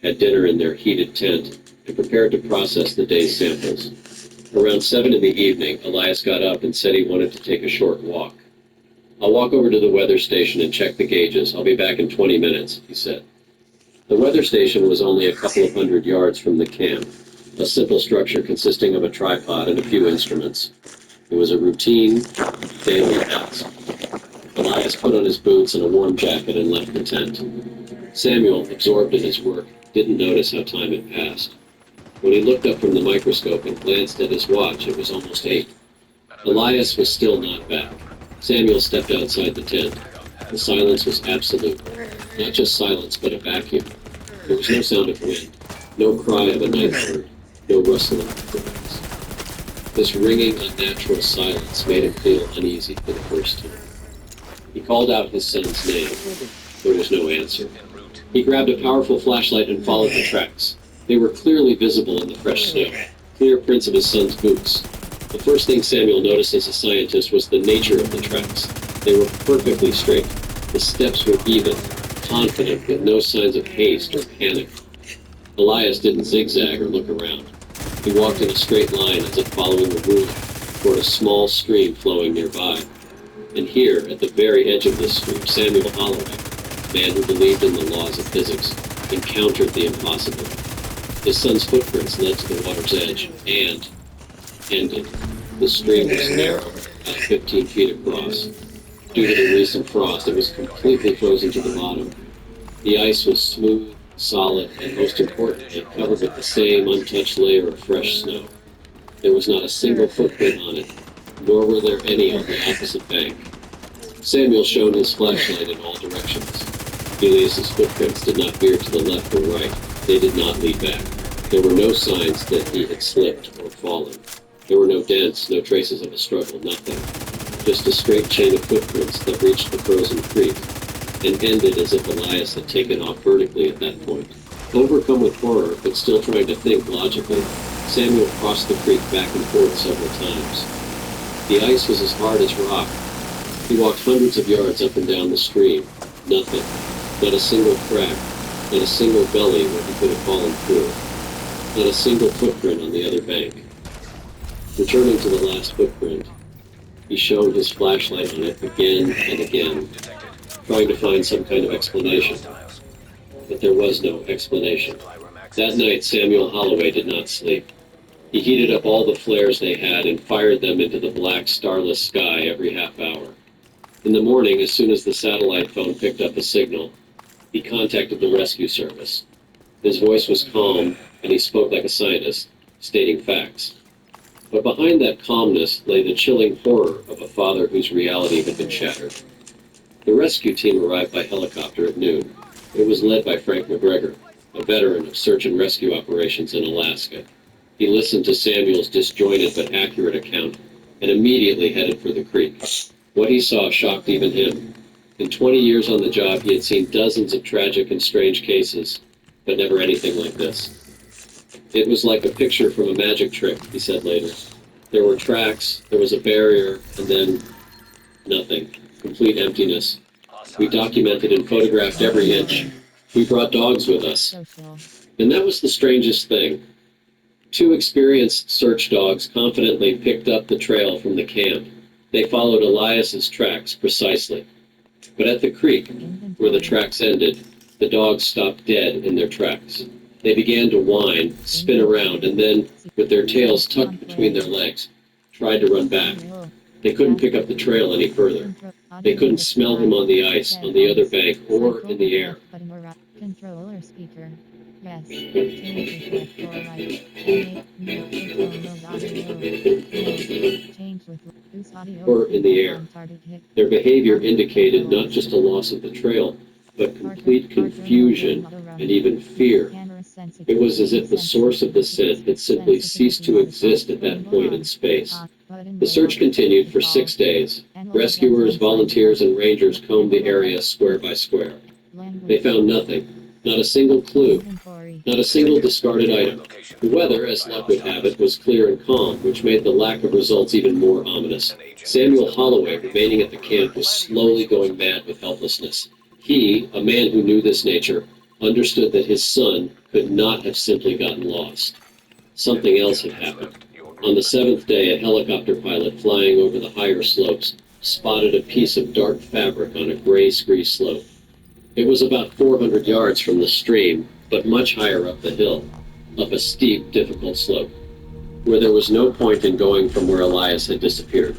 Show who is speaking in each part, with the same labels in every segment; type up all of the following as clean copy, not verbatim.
Speaker 1: had dinner in their heated tent, and prepared to process the day's samples. Around 7 in the evening, Elias got up and said he wanted to take a short walk. "I'll walk over to the weather station and check the gauges. I'll be back in 20 minutes, he said. The weather station was only a couple of hundred yards from the camp, a simple structure consisting of a tripod and a few instruments. It was a routine, daily task. Elias put on his boots and a warm jacket and left the tent. Samuel, absorbed in his work, didn't notice how time had passed. When he looked up from the microscope and glanced at his watch, it was almost 8. Elias was still not back. Samuel stepped outside the tent. The silence was absolute. Not just silence, but a vacuum. There was no sound of wind, no cry of a night bird, no rustling of birds. This ringing, unnatural silence made him feel uneasy for the first time. He called out his son's name. There was no answer. He grabbed a powerful flashlight and followed the tracks. They were clearly visible in the fresh snow, clear prints of his son's boots. The first thing Samuel noticed as a scientist was the nature of the tracks. They were perfectly straight. The steps were even, confident, with no signs of haste or panic. Elias didn't zigzag or look around. He walked in a straight line as if following a rule, toward a small stream flowing nearby. And here, at the very edge of this stream, Samuel Holloway, a man who believed in the laws of physics, encountered the impossible. His son's footprints led to the water's edge, and ended. The stream was narrow, about 15 feet across. Due to the recent frost, it was completely frozen to the bottom. The ice was smooth, solid, and most importantly, covered with the same untouched layer of fresh snow. There was not a single footprint on it, nor were there any on the opposite bank. Samuel shone his flashlight in all directions. Elias's footprints did not veer to the left or right. They did not lead back. There were no signs that he had slipped or fallen. There were no dents, no traces of a struggle, nothing. Just a straight chain of footprints that reached the frozen creek, and ended as if Elias had taken off vertically at that point. Overcome with horror, but still trying to think logically, Samuel crossed the creek back and forth several times. The ice was as hard as rock. He walked hundreds of yards up and down the stream. Nothing. Not a single crack. Not a single gully where he could have fallen through. Not a single footprint on the other bank. Returning to the last footprint, he shone his flashlight on it again and again, trying to find some kind of explanation. But there was no explanation. That night, Samuel Holloway did not sleep. He heated up all the flares they had and fired them into the black, starless sky every half hour. In the morning, as soon as the satellite phone picked up a signal, he contacted the rescue service. His voice was calm, and he spoke like a scientist, stating facts. But behind that calmness lay the chilling horror of a father whose reality had been shattered. The rescue team arrived by helicopter at noon. It was led by Frank McGregor, a veteran of search and rescue operations in Alaska. He listened to Samuel's disjointed but accurate account and immediately headed for the creek. What he saw shocked even him. In 20 years on the job, he had seen dozens of tragic and strange cases, but never anything like this. It was like a picture from a magic trick, he said later. There were tracks, there was a barrier, and then nothing. Complete emptiness. We documented and photographed every inch. We brought dogs with us. And that was the strangest thing. 2 experienced search dogs confidently picked up the trail from the camp. They followed Elias's tracks precisely. But at the creek, where the tracks ended, the dogs stopped dead in their tracks. They began to whine, spin around, and then, with their tails tucked between their legs, tried to run back. They couldn't pick up the trail any further. They couldn't smell him on the ice, on the other bank, or in the air.
Speaker 2: Controller speaker. Yes.
Speaker 1: Or in the air. Their behavior indicated not just a loss of the trail, but complete confusion and even fear. It was as if the source of the scent had simply ceased to exist at that point in space. The search continued for 6 days. Rescuers, volunteers, and rangers combed the area square by square. They found nothing, not a single clue, not a single discarded item. The weather, as luck would have it, was clear and calm, which made the lack of results even more ominous. Samuel Holloway, remaining at the camp, was slowly going mad with helplessness. He, a man who knew this nature, understood that his son could not have simply gotten lost. Something else had happened. On the seventh day, a helicopter pilot flying over the higher slopes spotted a piece of dark fabric on a gray scree slope. It was about 400 yards from the stream, but much higher up the hill, up a steep, difficult slope, where there was no point in going from where Elias had disappeared.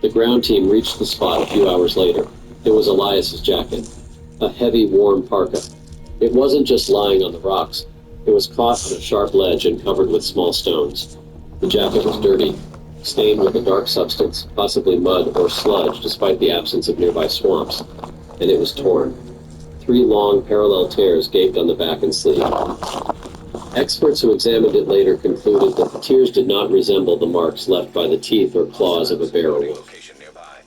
Speaker 1: The ground team reached the spot a few hours later. It was Elias's jacket, a heavy, warm parka. It wasn't just lying on the rocks. It was caught on a sharp ledge and covered with small stones. The jacket was dirty, stained with a dark substance, possibly mud or sludge despite the absence of nearby swamps, and it was torn. 3 long, parallel tears gaped on the back and sleeve. Experts who examined it later concluded that the tears did not resemble the marks left by the teeth or claws of a bear or wolf.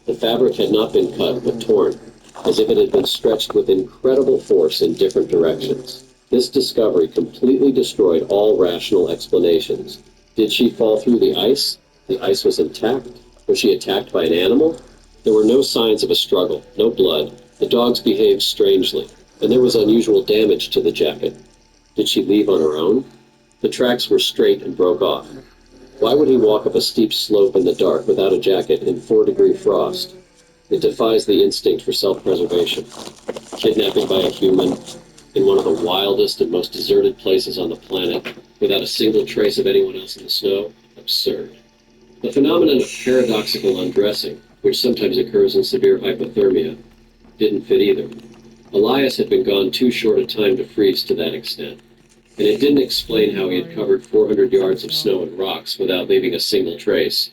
Speaker 1: The fabric had not been cut, but torn, as if it had been stretched with incredible force in different directions. This discovery completely destroyed all rational explanations. Did she fall through the ice? The ice was intact. Was she attacked by an animal? There were no signs of a struggle, no blood. The dogs behaved strangely, and there was unusual damage to the jacket. Did she leave on her own? The tracks were straight and broke off. Why would he walk up a steep slope in the dark without a jacket in 4-degree frost? It defies the instinct for self-preservation. Kidnapping by a human in one of the wildest and most deserted places on the planet without a single trace of anyone else in the snow? Absurd. The phenomenon of paradoxical undressing, which sometimes occurs in severe hypothermia, didn't fit either. Elias had been gone too short a time to freeze to that extent, and it didn't explain how he had covered 400 yards of snow and rocks without leaving a single trace.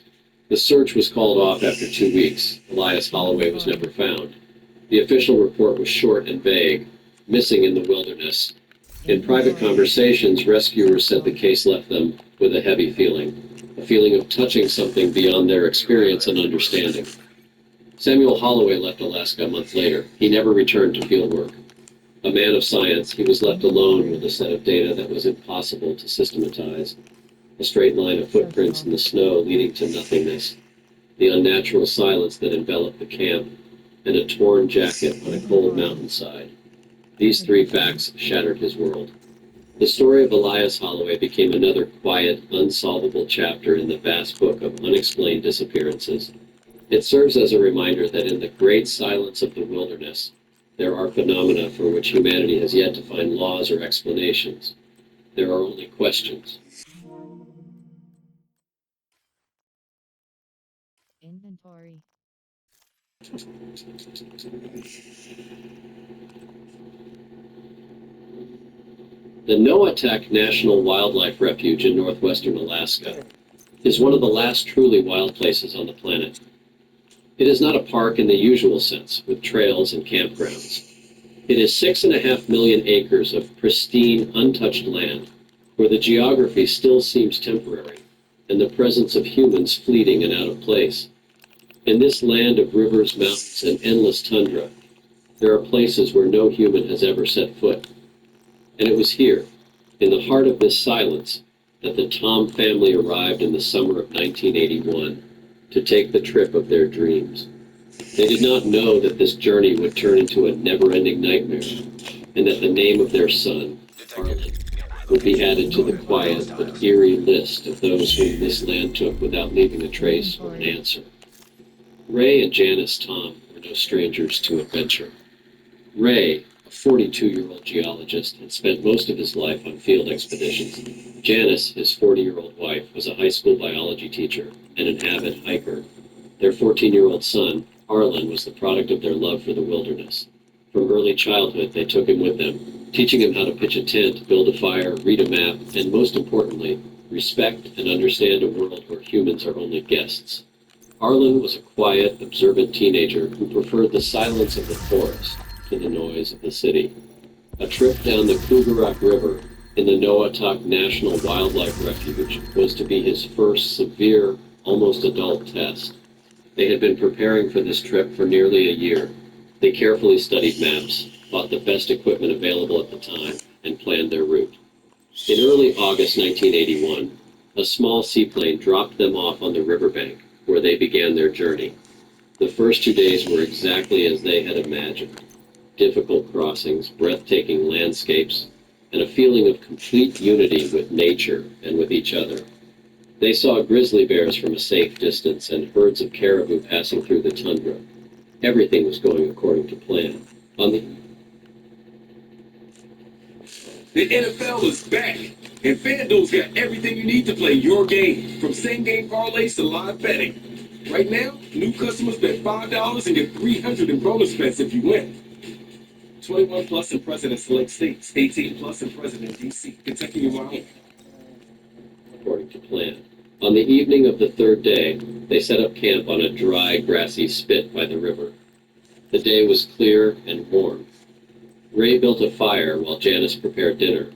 Speaker 1: The search was called off after 2 weeks. Elias Holloway was never found. The official report was short and vague, missing in the wilderness. In private conversations, rescuers said the case left them with a heavy feeling, a feeling of touching something beyond their experience and understanding. Samuel Holloway left Alaska a month later. He never returned to fieldwork. A man of science, he was left alone with a set of data that was impossible to systematize. A straight line of footprints in the snow leading to nothingness. The unnatural silence that enveloped the camp, and a torn jacket on a cold mountainside. These 3 facts shattered his world. The story of Elias Holloway became another quiet, unsolvable chapter in the vast book of unexplained disappearances. It serves as a reminder that in the great silence of the wilderness, there are phenomena for which humanity has yet to find laws or explanations. There are only questions.
Speaker 2: Inventory.
Speaker 1: The Noatak National Wildlife Refuge in northwestern Alaska is one of the last truly wild places on the planet. It is not a park in the usual sense, with trails and campgrounds. It is 6.5 million acres of pristine, untouched land, where the geography still seems temporary, and the presence of humans fleeting and out of place. In this land of rivers, mountains, and endless tundra, there are places where no human has ever set foot. And it was here, in the heart of this silence, that the Tom family arrived in the summer of 1981 to take the trip of their dreams. They did not know that this journey would turn into a never-ending nightmare, and that the name of their son, Arlen, would be added to the quiet but eerie list of those whom this land took without leaving a trace or an answer. Ray and Janice Tom were no strangers to adventure. Ray, a 42-year-old geologist, had spent most of his life on field expeditions. Janice, his 40-year-old wife, was a high school biology teacher and an avid hiker. Their 14-year-old son, Arlen, was the product of their love for the wilderness. From early childhood, they took him with them, teaching him how to pitch a tent, build a fire, read a map, and most importantly, respect and understand a world where humans are only guests. Arlen was a quiet, observant teenager who preferred the silence of the forest to the noise of the city. A trip down the Krugerrok River in the Noatak National Wildlife Refuge was to be his first severe, almost adult test. They had been preparing for this trip for nearly a year. They carefully studied maps, bought the best equipment available at the time, and planned their route. In early August 1981, a small seaplane dropped them off on the riverbank, where they began their journey. The first 2 days were exactly as they had imagined. difficult crossings, breathtaking landscapes, and a feeling of complete unity with nature and with each other. They saw grizzly bears from a safe distance and herds of caribou passing through the tundra. Everything was going according to plan. On
Speaker 3: The NFL is back, and FanDuel's got everything you need to play your game, from same-game parlays to live betting. Right now, new customers bet $5 and get $300 in bonus bets if you win. 21 plus and present in select states. 18 plus and present in D.C., Kentucky, and Wyoming.
Speaker 1: according to plan. On the evening of the third day, they set up camp on a dry, grassy spit by the river. The day was clear and warm. Ray built a fire while Janice prepared dinner.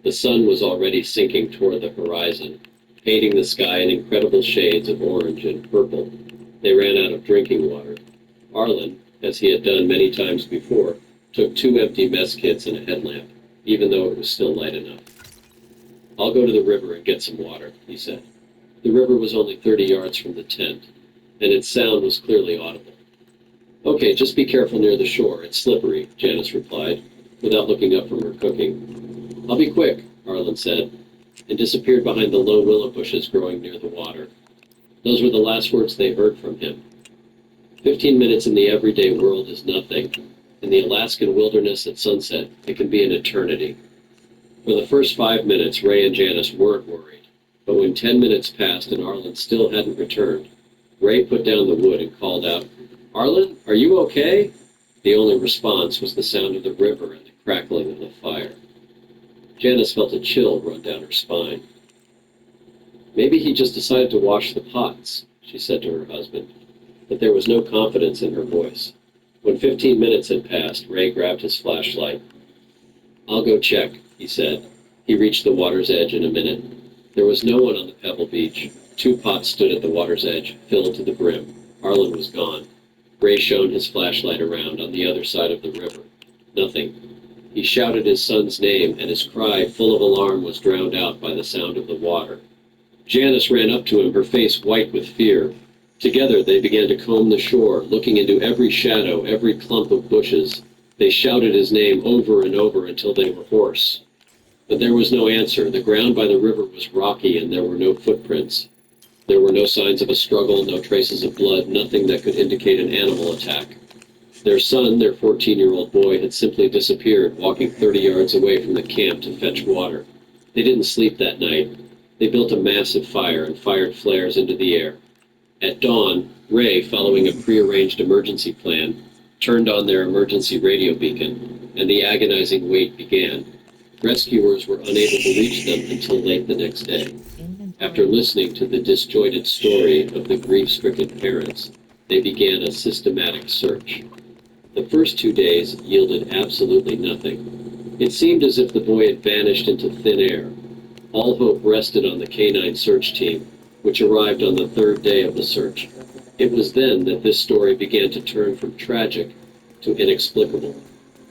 Speaker 1: The sun was already sinking toward the horizon, painting the sky in incredible shades of orange and purple. They ran out of drinking water. Arlen, as he had done many times before, took 2 empty mess kits and a headlamp, even though it was still light enough. "I'll go to the river and get some water," he said. The river was only 30 yards from the tent, and its sound was clearly audible. "Okay, just be careful near the shore. It's slippery," Janice replied, without looking up from her cooking. "I'll be quick," Arlen said, and disappeared behind the low willow bushes growing near the water. Those were the last words they heard from him. 15 minutes in the everyday world is nothing. In the Alaskan wilderness at sunset, it can be an eternity. For the first 5 minutes, Ray and Janice weren't worried, but when 10 minutes passed and Arlen still hadn't returned, Ray put down the wood and called out, "Arlen, are you okay?" The only response was the sound of the river and the crackling of the fire. Janice felt a chill run down her spine. "Maybe he just decided to wash the pots," she said to her husband, but there was no confidence in her voice. When 15 minutes had passed, Ray grabbed his flashlight. "I'll go check," he said. He reached the water's edge in a minute. There was no one on the pebble beach. 2 pots stood at the water's edge, filled to the brim. Arlen was gone. Ray shone his flashlight around on the other side of the river. Nothing. He shouted his son's name, and his cry, full of alarm, was drowned out by the sound of the water. Janice ran up to him, her face white with fear. Together they began to comb the shore, looking into every shadow, every clump of bushes. They shouted his name over and over until they were hoarse. But there was no answer. The ground by the river was rocky, and there were no footprints. There were no signs of a struggle, no traces of blood, nothing that could indicate an animal attack. Their son, their 14-year-old boy, had simply disappeared, walking 30 yards away from the camp to fetch water. They didn't sleep that night. They built a massive fire and fired flares into the air. At dawn, Ray, following a prearranged emergency plan, turned on their emergency radio beacon, and the agonizing wait began. Rescuers were unable to reach them until late the next day. After listening to the disjointed story of the grief-stricken parents, they began a systematic search. The first 2 days yielded absolutely nothing. It seemed as if the boy had vanished into thin air. All hope rested on the canine search team, which arrived on the 3rd day of the search. It was then that this story began to turn from tragic to inexplicable.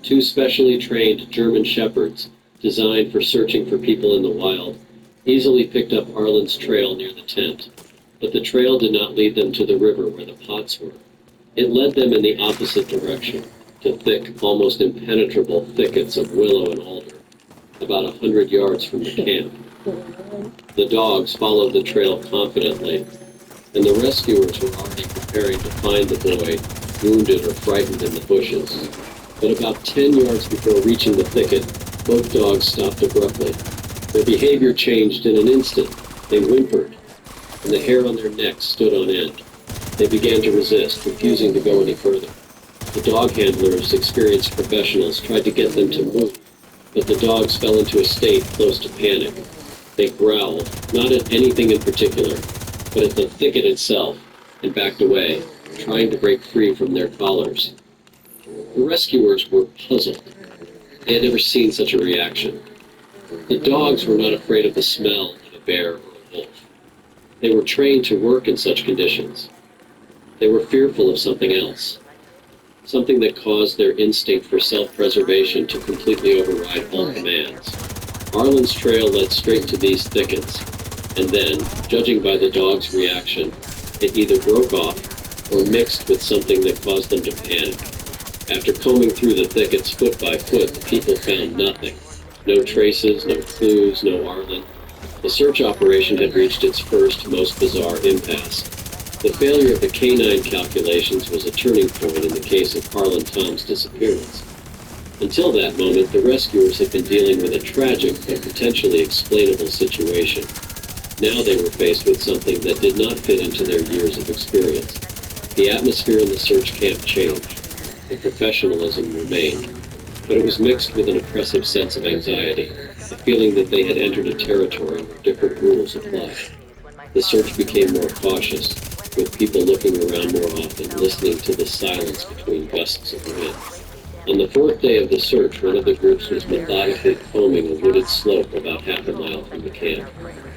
Speaker 1: 2 specially trained German shepherds, designed for searching for people in the wild, easily picked up Arlen's trail near the tent. But the trail did not lead them to the river where the pots were. It led them in the opposite direction, to thick, almost impenetrable thickets of willow and alder, about 100 yards from the camp. The dogs followed the trail confidently, and the rescuers were already preparing to find the boy, wounded or frightened in the bushes. But about 10 yards before reaching the thicket, both dogs stopped abruptly. Their behavior changed in an instant. They whimpered, and the hair on their necks stood on end. They began to resist, refusing to go any further. The dog handlers, experienced professionals, tried to get them to move, but the dogs fell into a state close to panic. They growled, not at anything in particular, but at the thicket itself, and backed away, trying to break free from their collars. The rescuers were puzzled. They had never seen such a reaction. The dogs were not afraid of the smell of a bear or a wolf. They were trained to work in such conditions. They were fearful of something else, something that caused their instinct for self-preservation to completely override all commands. Arlen's trail led straight to these thickets, and then, judging by the dog's reaction, it either broke off or mixed with something that caused them to panic. After combing through the thickets foot by foot, the people found nothing. No traces, no clues, no Arlen. The search operation had reached its first, most bizarre impasse. The failure of the canine calculations was a turning point in the case of Harlan Tom's disappearance. Until that moment, the rescuers had been dealing with a tragic but potentially explainable situation. Now they were faced with something that did not fit into their years of experience. The atmosphere in the search camp changed. The professionalism remained, but it was mixed with an oppressive sense of anxiety, a feeling that they had entered a territory where different rules applied. The search became more cautious, with people looking around more often, listening to the silence between gusts of wind. On the fourth day of the search, one of the groups was methodically combing a wooded slope about half a mile from the camp.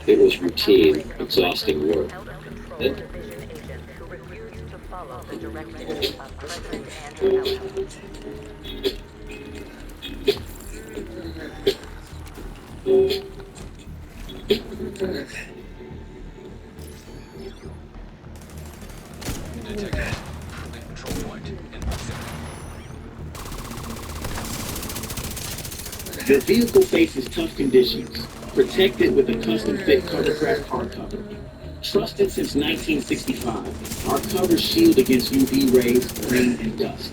Speaker 1: It was routine, exhausting work. Then,
Speaker 4: Detected. Control point in proximity.
Speaker 5: The vehicle faces tough conditions, protected with a custom-fit covercraft hardcover. Trusted since 1965, our covers shield against UV rays, rain, and dust.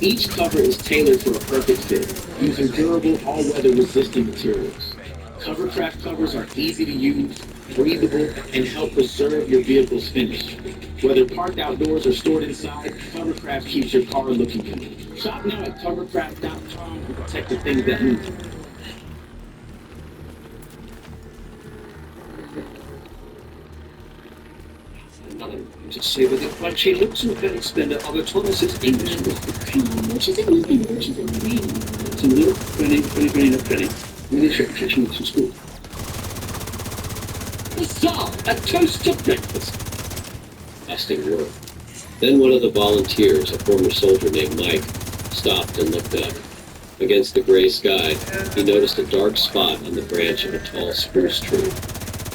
Speaker 5: Each cover is tailored for a perfect fit, using durable, all-weather resistant materials. Covercraft covers are easy to use, breathable, and help preserve your vehicle's finish. Whether parked outdoors or stored inside, Covercraft keeps your car looking good. Shop now at covercraft.com to protect the things that move.
Speaker 6: To say that the Clancy looks and can expend other Thomas's English with the penny.
Speaker 7: She's a little bit, she's a little.
Speaker 6: It's a little penny, penny, penny, a penny. With a reputation in school. Huzzah! A toast to breakfast!
Speaker 1: exhausting work. Then one of the volunteers, a former soldier named Mike, stopped and looked up. Against the gray sky, he noticed a dark spot on the branch of a tall spruce tree.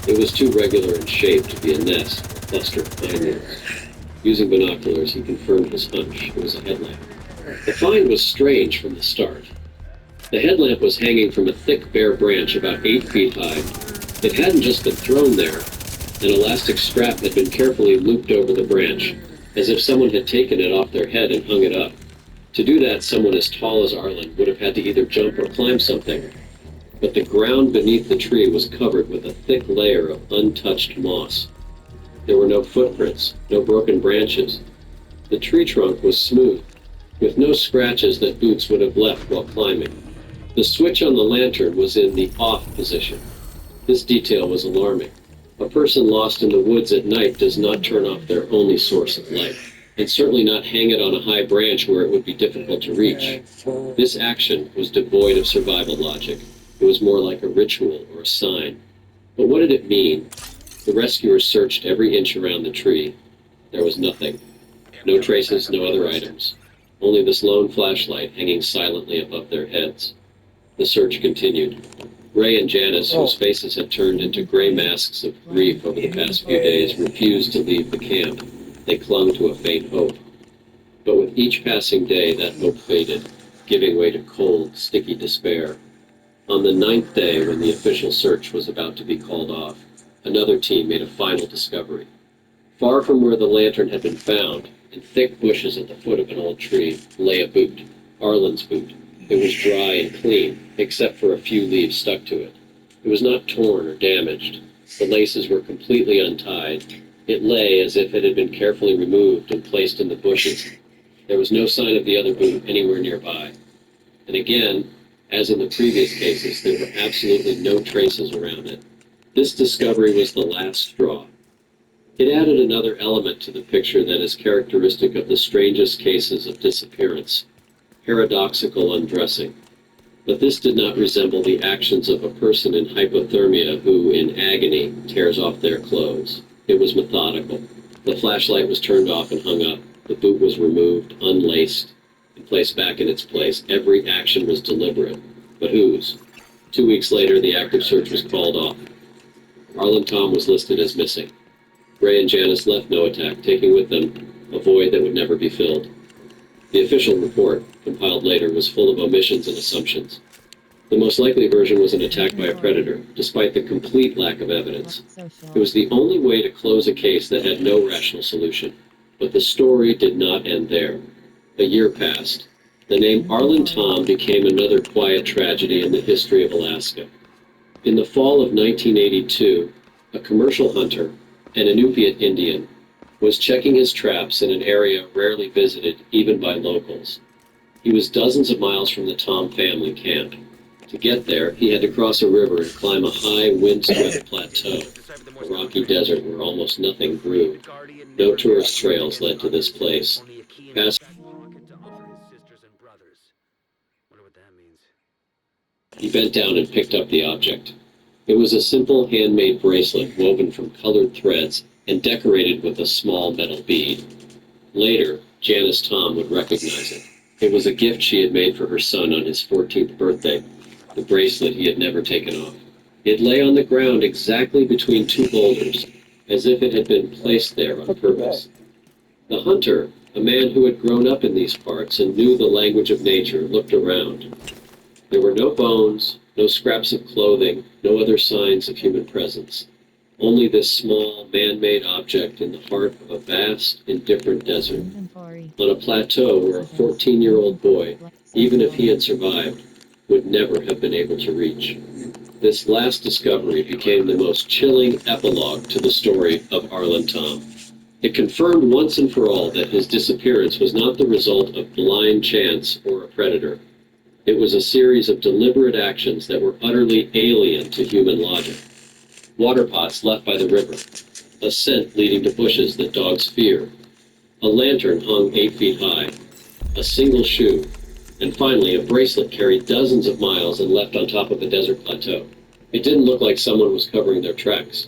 Speaker 1: It was too regular in shape to be a nest, a cluster of pine needles. Using binoculars, he confirmed his hunch. It was a headlamp. The find was strange from the start. The headlamp was hanging from a thick, bare branch about 8 feet high. It hadn't just been thrown there. An elastic strap had been carefully looped over the branch, as if someone had taken it off their head and hung it up. To do that, someone as tall as Arlen would have had to either jump or climb something. But the ground beneath the tree was covered with a thick layer of untouched moss. There were no footprints, no broken branches. The tree trunk was smooth, with no scratches that boots would have left while climbing. The switch on the lantern was in the off position. This detail was alarming. A person lost in the woods at night does not turn off their only source of light, and certainly not hang it on a high branch where it would be difficult to reach. This action was devoid of survival logic. It was more like a ritual or a sign. But what did it mean? The rescuers searched every inch around the tree. There was nothing. No traces, no other items. Only this lone flashlight hanging silently above their heads. The search continued. Ray and Janice, whose faces had turned into gray masks of grief over the past few days, refused to leave the camp. They clung to a faint hope. But with each passing day, that hope faded, giving way to cold, sticky despair. On the 9th day, when the official search was about to be called off, another team made a final discovery. Far from where the lantern had been found, in thick bushes at the foot of an old tree, lay a boot, Arlen's boot. It was dry and clean, except for a few leaves stuck to it. It was not torn or damaged. The laces were completely untied. It lay as if it had been carefully removed and placed in the bushes. There was no sign of the other boot anywhere nearby. And again, as in the previous cases, there were absolutely no traces around it. This discovery was the last straw. It added another element to the picture that is characteristic of the strangest cases of disappearance: paradoxical undressing. But this did not resemble the actions of a person in hypothermia who, in agony, tears off their clothes. It was methodical. The flashlight was turned off and hung up. The boot was removed, unlaced, and placed back in its place. Every action was deliberate. But whose? 2 weeks later, the active search was called off. Arlen Tom was listed as missing. Ray and Janice left No Attack, taking with them a void that would never be filled. The official report, compiled later, was full of omissions and assumptions. The most likely version was an attack by a predator, despite the complete lack of evidence. It was the only way to close a case that had no rational solution. But the story did not end there. A year passed. The name Arlen Tom became another quiet tragedy in the history of Alaska. In the fall of 1982, a commercial hunter, an Inupiat Indian, was checking his traps in an area rarely visited even by locals. He was dozens of miles from the Tom family camp. To get there, he had to cross a river and climb a high, windswept plateau, a rocky desert where almost nothing grew. No tourist trails led to this place. Past He bent down and picked up the object. It was a simple handmade bracelet woven from colored threads and decorated with a small metal bead. Later, Janice Tom would recognize it. It was a gift she had made for her son on his 14th birthday, the bracelet he had never taken off. It lay on the ground exactly between two boulders, as if it had been placed there on purpose. The hunter, a man who had grown up in these parts and knew the language of nature, looked around. There were no bones, no scraps of clothing, no other signs of human presence. Only this small, man-made object in the heart of a vast, indifferent desert.
Speaker 2: Inventory.
Speaker 1: On a plateau where a 14-year-old boy, even if he had survived, would never have been able to reach. This last discovery became the most chilling epilogue to the story of Arlen Tom. It confirmed once and for all that his disappearance was not the result of blind chance or a predator. It was a series of deliberate actions that were utterly alien to human logic. Water pots left by the river, a scent leading to bushes that dogs fear, a lantern hung 8 feet high, a single shoe, and finally a bracelet carried dozens of miles and left on top of a desert plateau. It didn't look like someone was covering their tracks.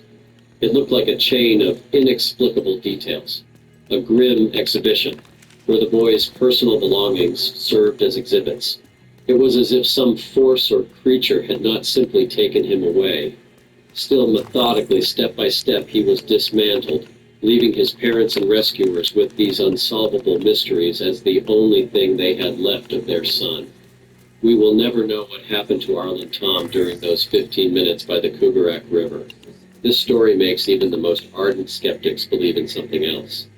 Speaker 1: It looked like a chain of inexplicable details, a grim exhibition where the boy's personal belongings served as exhibits. It was as if some force or creature had not simply taken him away. Still methodically, step by step, he was dismantled, leaving his parents and rescuers with these unsolvable mysteries as the only thing they had left of their son. We will never know what happened to Arlen Tom during those 15 minutes by the Kugarak River. This story makes even the most ardent skeptics believe in something else.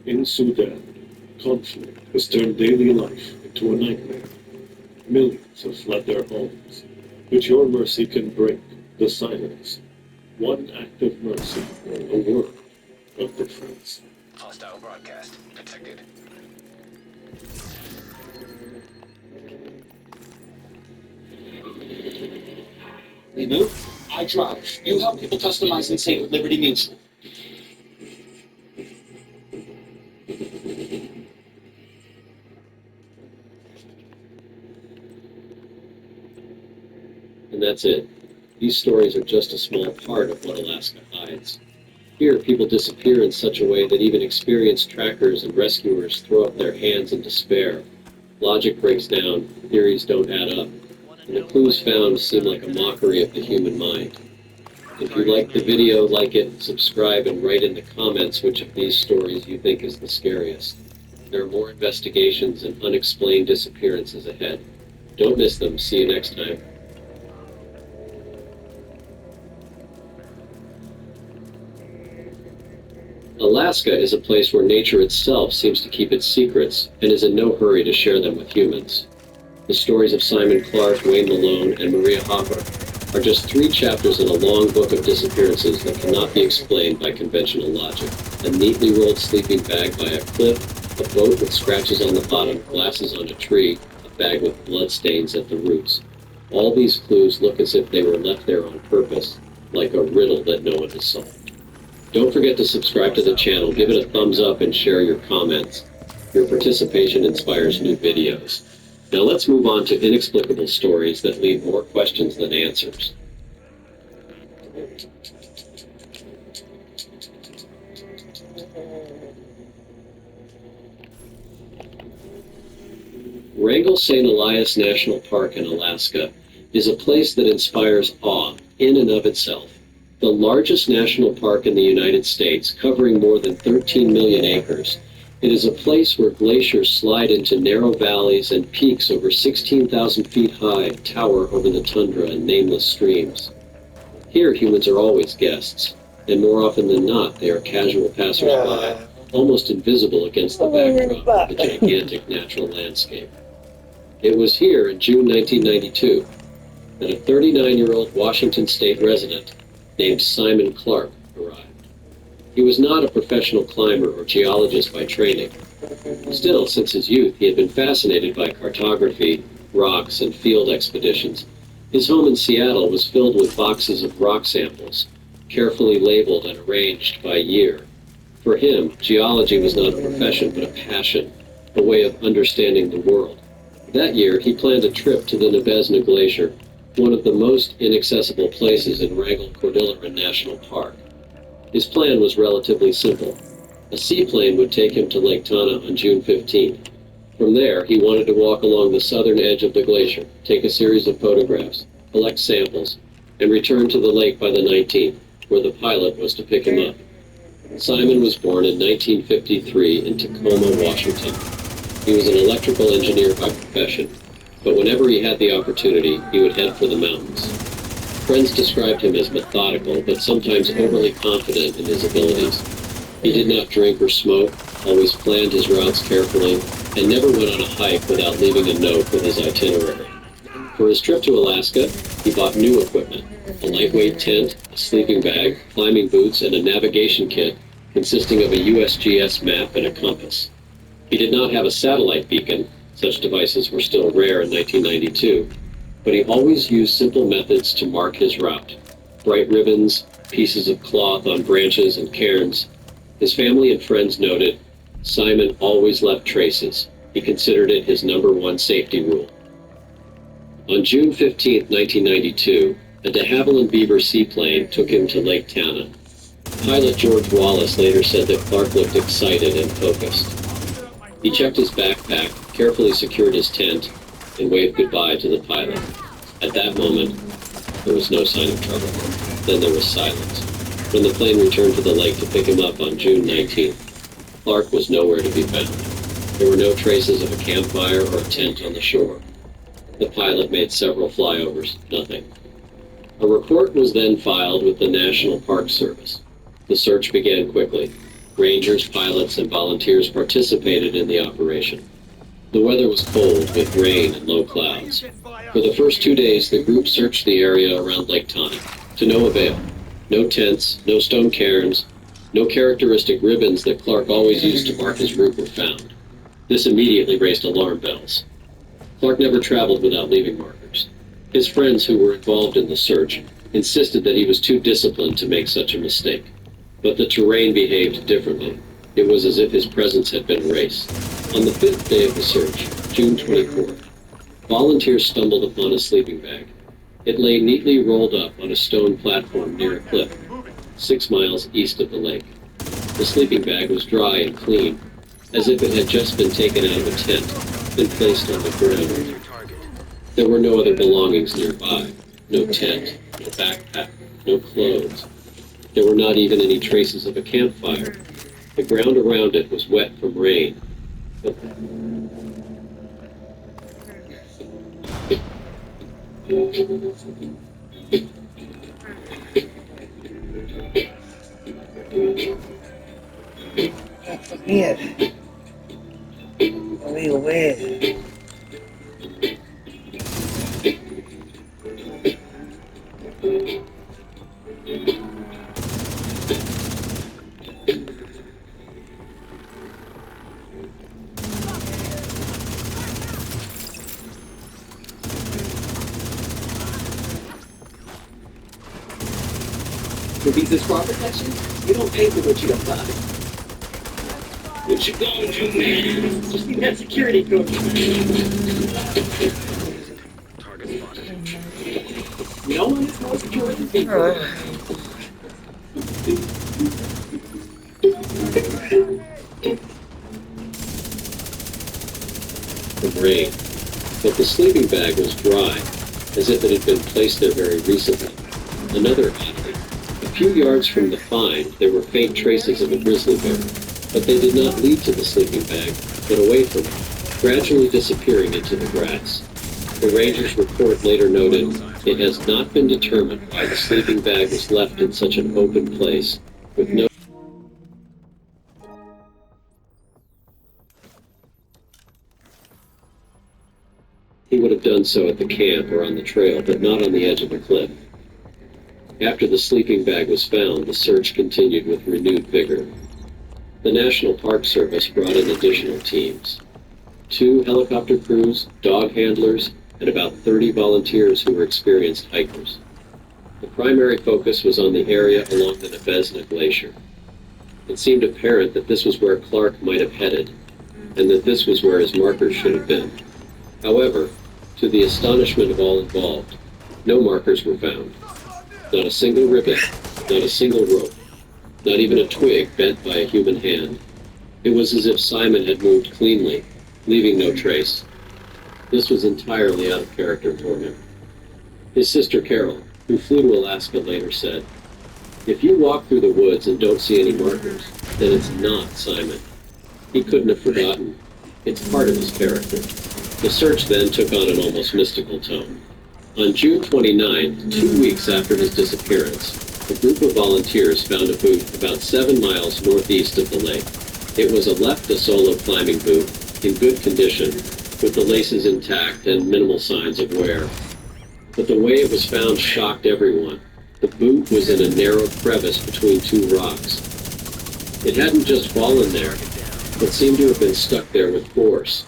Speaker 6: In Sudan, conflict has turned daily life into a nightmare. Millions have fled their homes, but your mercy can break the silence. One act of mercy, a word of difference.
Speaker 4: Hostile broadcast detected.
Speaker 8: We move, I drive. You help people customize and say what liberty means.
Speaker 1: And that's it. These stories are just a small part of what Alaska hides. Here, people disappear in such a way that even experienced trackers and rescuers throw up their hands in despair. Logic breaks down, theories don't add up, and the clues found seem like a mockery of the human mind. If you like the video, like it, subscribe, and write in the comments which of these stories you think is the scariest. There are more investigations and unexplained disappearances ahead. Don't miss them. See you next time. Alaska is a place where nature itself seems to keep its secrets and is in no hurry to share them with humans. The stories of Simon Clark, Wayne Malone, and Maria Hopper are just 3 chapters in a long book of disappearances that cannot be explained by conventional logic. A neatly rolled sleeping bag by a cliff, a boat with scratches on the bottom, glasses on a tree, a bag with bloodstains at the roots. All these clues look as if they were left there on purpose, like a riddle that no one has solved. Don't forget to subscribe to the channel, give it a thumbs up, and share your comments. Your participation inspires new videos. Now let's move on to inexplicable stories that leave more questions than answers. Wrangell St. Elias National Park in Alaska is a place that inspires awe in and of itself. The largest national park in the United States, covering more than 13 million acres, it is a place where glaciers slide into narrow valleys and peaks over 16,000 feet high tower over the tundra and nameless streams. Here, humans are always guests, and more often than not, they are casual passersby, almost invisible against the backdrop of the gigantic natural landscape. It was here in June 1992 that a 39-year-old Washington state resident named Simon Clark arrived. He was not a professional climber or geologist by training. Still, since his youth, he had been fascinated by cartography, rocks, and field expeditions. His home in Seattle was filled with boxes of rock samples, carefully labeled and arranged by year. For him, geology was not a profession but a passion, a way of understanding the world. That year, he planned a trip to the Nebezna Glacier, one of the most inaccessible places in Wrangell Cordilleran National Park. His plan was relatively simple. A seaplane would take him to Lake Tana on June 15th. From there, he wanted to walk along the southern edge of the glacier, take a series of photographs, collect samples, and return to the lake by the 19th, where the pilot was to pick him up. Simon was born in 1953 in Tacoma, Washington. He was an electrical engineer by profession, but whenever he had the opportunity, he would head for the mountains. Friends described him as methodical, but sometimes overly confident in his abilities. He did not drink or smoke, always planned his routes carefully, and never went on a hike without leaving a note with his itinerary. For his trip to Alaska, he bought new equipment, a lightweight tent, a sleeping bag, climbing boots, and a navigation kit consisting of a USGS map and a compass. He did not have a satellite beacon, such devices were still rare in 1992, but he always used simple methods to mark his route. Bright ribbons, pieces of cloth on branches and cairns. His family and friends noted, Simon always left traces. He considered it his #1 safety rule. On June 15, 1992, a de Havilland Beaver seaplane took him to Lake Tana. Pilot George Wallace later said that Clark looked excited and focused. He checked his backpack, carefully secured his tent, and waved goodbye to the pilot. At that moment, there was no sign of trouble. Then there was silence. When the plane returned to the lake to pick him up on June 19th, Clark was nowhere to be found. There were no traces of a campfire or a tent on the shore. The pilot made several flyovers, nothing. A report was then filed with the National Park Service. The search began quickly. Rangers, pilots, and volunteers participated in the operation. The weather was cold, with rain and low clouds. For the first 2 days, the group searched the area around Lake Tana, to no avail. No tents, no stone cairns, no characteristic ribbons that Clark always used to mark his route were found. This immediately raised alarm bells. Clark never traveled without leaving markers. His friends who were involved in the search insisted that he was too disciplined to make such a mistake. But the terrain behaved differently. It was as if his presence had been erased. On the 5th day of the search, June 24th, volunteers stumbled upon a sleeping bag. It lay neatly rolled up on a stone platform near a cliff, 6 miles east of the lake. The sleeping bag was dry and clean, as if it had just been taken out of a tent and placed on the ground. There were no other belongings nearby. No tent, no backpack, no clothes. There were not even any traces of a campfire. The ground around it was wet from rain.
Speaker 9: Forget. We aware.
Speaker 5: For Visa's fraud protection, you don't pay for what you don't buy.
Speaker 8: What you gonna do, man?
Speaker 5: Just need that security code.
Speaker 4: Target spotted.
Speaker 5: No one is more secure than people.
Speaker 1: From rain, but the sleeping bag was dry, as if it had been placed there very recently. Another oddity, the few yards from the find, there were faint traces of a grizzly bear, but they did not lead to the sleeping bag, but away from it, gradually disappearing into the grass. The ranger's report later noted, "It has not been determined why the sleeping bag was left in such an open place, with no He would have done so at the camp or on the trail, but not on the edge of a cliff." After the sleeping bag was found, the search continued with renewed vigor. The National Park Service brought in additional teams. 2 helicopter crews, dog handlers, and about 30 volunteers who were experienced hikers. The primary focus was on the area along the Nebezna Glacier. It seemed apparent that this was where Clark might have headed, and that this was where his markers should have been. However, to the astonishment of all involved, no markers were found. Not a single ribbon, not a single rope, not even a twig bent by a human hand. It was as if Simon had moved cleanly, leaving no trace. This was entirely out of character for him. His sister Carol, who flew to Alaska, later said, "If you walk through the woods and don't see any markers, then it's not Simon. He couldn't have forgotten. It's part of his character." The search then took on an almost mystical tone. On June 29, 2 weeks after his disappearance, a group of volunteers found a boot about 7 miles northeast of the lake. It was a left solo climbing boot, in good condition, with the laces intact and minimal signs of wear. But the way it was found shocked everyone. The boot was in a narrow crevice between 2 rocks. It hadn't just fallen there, but seemed to have been stuck there with force.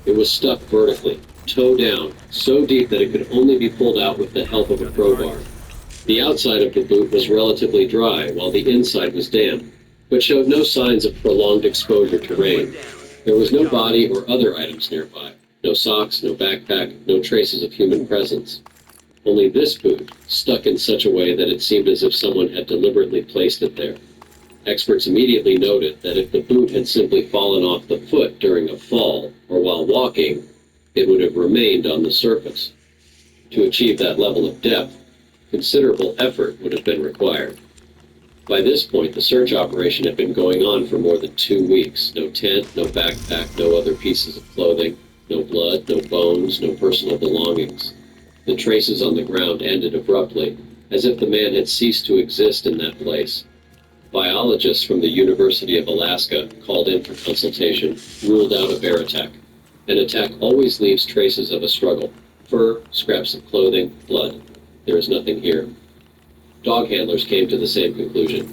Speaker 1: It was stuck vertically, toe down, so deep that it could only be pulled out with the help of a crowbar. The outside of the boot was relatively dry, while the inside was damp, but showed no signs of prolonged exposure to rain. There was no body or other items nearby. No socks, no backpack, no traces of human presence. Only this boot, stuck in such a way that it seemed as if someone had deliberately placed it there. Experts immediately noted that if the boot had simply fallen off the foot during a fall or while walking, it would have remained on the surface. To achieve that level of depth, considerable effort would have been required. By this point, the search operation had been going on for more than 2 weeks. No tent, no backpack, no other pieces of clothing, no blood, no bones, no personal belongings. The traces on the ground ended abruptly, as if the man had ceased to exist in that place. Biologists from the University of Alaska, called in for consultation, ruled out a bear attack. An attack always leaves traces of a struggle. Fur, scraps of clothing, blood. There is nothing here. Dog handlers came to the same conclusion.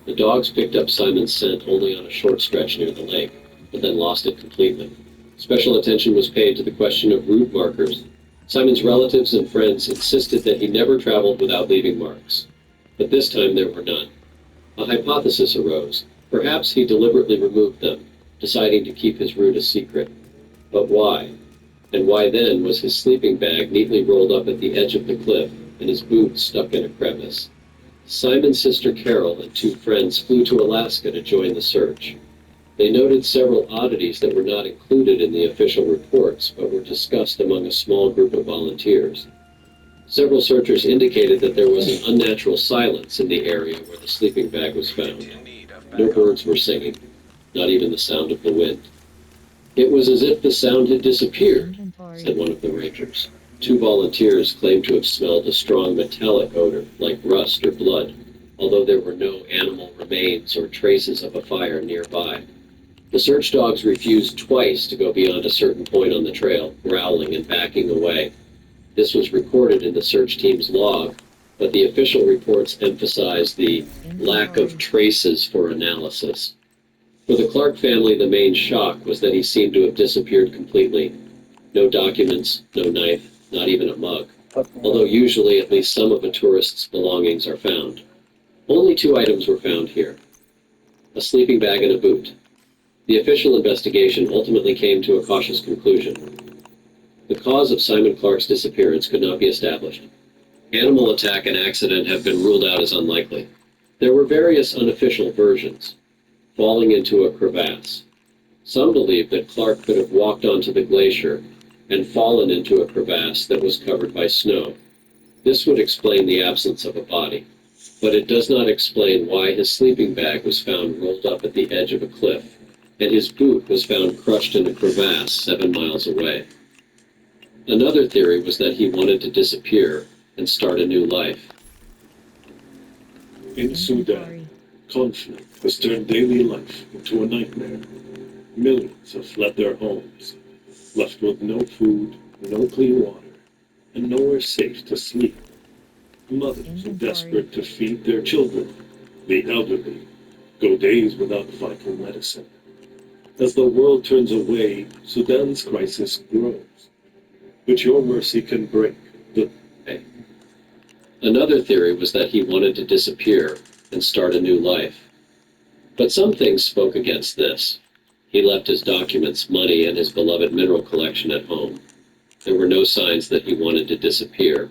Speaker 1: The dogs picked up Simon's scent only on a short stretch near the lake, but then lost it completely. Special attention was paid to the question of route markers. Simon's relatives and friends insisted that he never traveled without leaving marks. But this time there were none. A hypothesis arose. Perhaps he deliberately removed them, deciding to keep his route a secret. But why? And why then was his sleeping bag neatly rolled up at the edge of the cliff and his boot stuck in a crevice? Simon's sister Carol and 2 friends flew to Alaska to join the search. They noted several oddities that were not included in the official reports, but were discussed among a small group of volunteers. Several searchers indicated that there was an unnatural silence in the area where the sleeping bag was found. No birds were singing, not even the sound of the wind. "It was as if the sound had disappeared," said one of the rangers. 2 volunteers claimed to have smelled a strong metallic odor, like rust or blood, although there were no animal remains or traces of a fire nearby. The search dogs refused twice to go beyond a certain point on the trail, growling and backing away. This was recorded in the search team's log, but the official reports emphasized the lack of traces for analysis. For the Clark family, the main shock was that he seemed to have disappeared completely. No documents, no knife, not even a mug, although usually at least some of a tourist's belongings are found. Only 2 items were found here: a sleeping bag and a boot. The official investigation ultimately came to a cautious conclusion. The cause of Simon Clark's disappearance could not be established. Animal attack and accident have been ruled out as unlikely. There were various unofficial versions. Falling into a crevasse. Some believe that Clark could have walked onto the glacier and fallen into a crevasse that was covered by snow. This would explain the absence of a body. but it does not explain why his sleeping bag was found rolled up at the edge of a cliff, and his boot was found crushed in a crevasse 7 miles away. Another theory was that he wanted to disappear and start a new life.
Speaker 6: In Sudan, conflict has turned daily life into a nightmare. Millions have fled their homes, left with no food, no clean water, and nowhere safe to sleep. Mothers are desperate to feed their children. The elderly go days without vital medicine. As the world turns away, Sudan's crisis grows. But your mercy can break the...
Speaker 1: Another theory was that he wanted to disappear and start a new life. But some things spoke against this. He left his documents, money, and his beloved mineral collection at home. There were no signs that he wanted to disappear.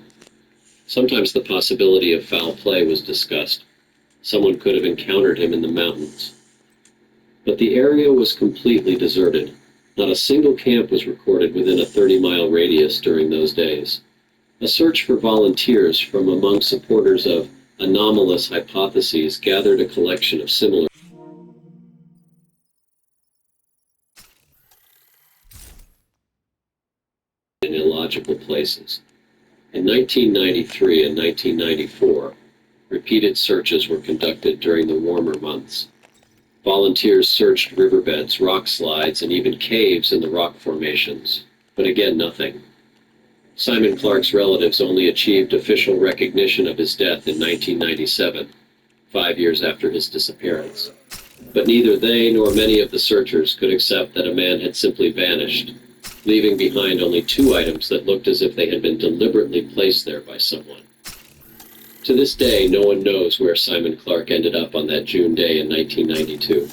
Speaker 1: Sometimes the possibility of foul play was discussed. Someone could have encountered him in the mountains. But the area was completely deserted. Not a single camp was recorded within a 30-mile radius during those days. A search for volunteers from among supporters of anomalous hypotheses gathered a collection of similar in illogical places. In 1993 and 1994, repeated searches were conducted during the warmer months. Volunteers searched riverbeds, rock slides, and even caves in the rock formations, but again nothing. Simon Clark's relatives only achieved official recognition of his death in 1997, 5 years after his disappearance. But neither they nor many of the searchers could accept that a man had simply vanished, leaving behind only 2 items that looked as if they had been deliberately placed there by someone. To this day, no one knows where Simon Clark ended up on that June day in 1992.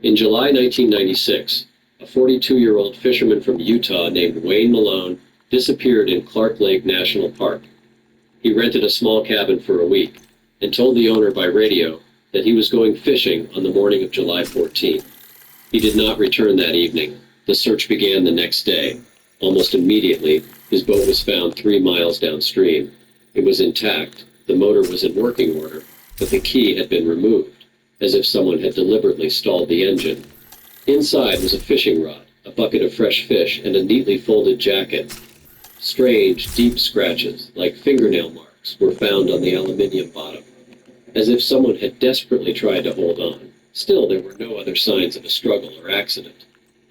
Speaker 1: In July 1996, a 42-year-old fisherman from Utah named Wayne Malone disappeared in Clark Lake National Park. He rented a small cabin for a week and told the owner by radio that he was going fishing on the morning of July 14th. He did not return that evening. The search began the next day. Almost immediately, his boat was found 3 miles downstream. It was intact, the motor was in working order, but the key had been removed, as if someone had deliberately stalled the engine. Inside was a fishing rod, a bucket of fresh fish, and a neatly folded jacket. Strange, deep scratches, like fingernail marks, were found on the aluminium bottom, as if someone had desperately tried to hold on. Still, there were no other signs of a struggle or accident.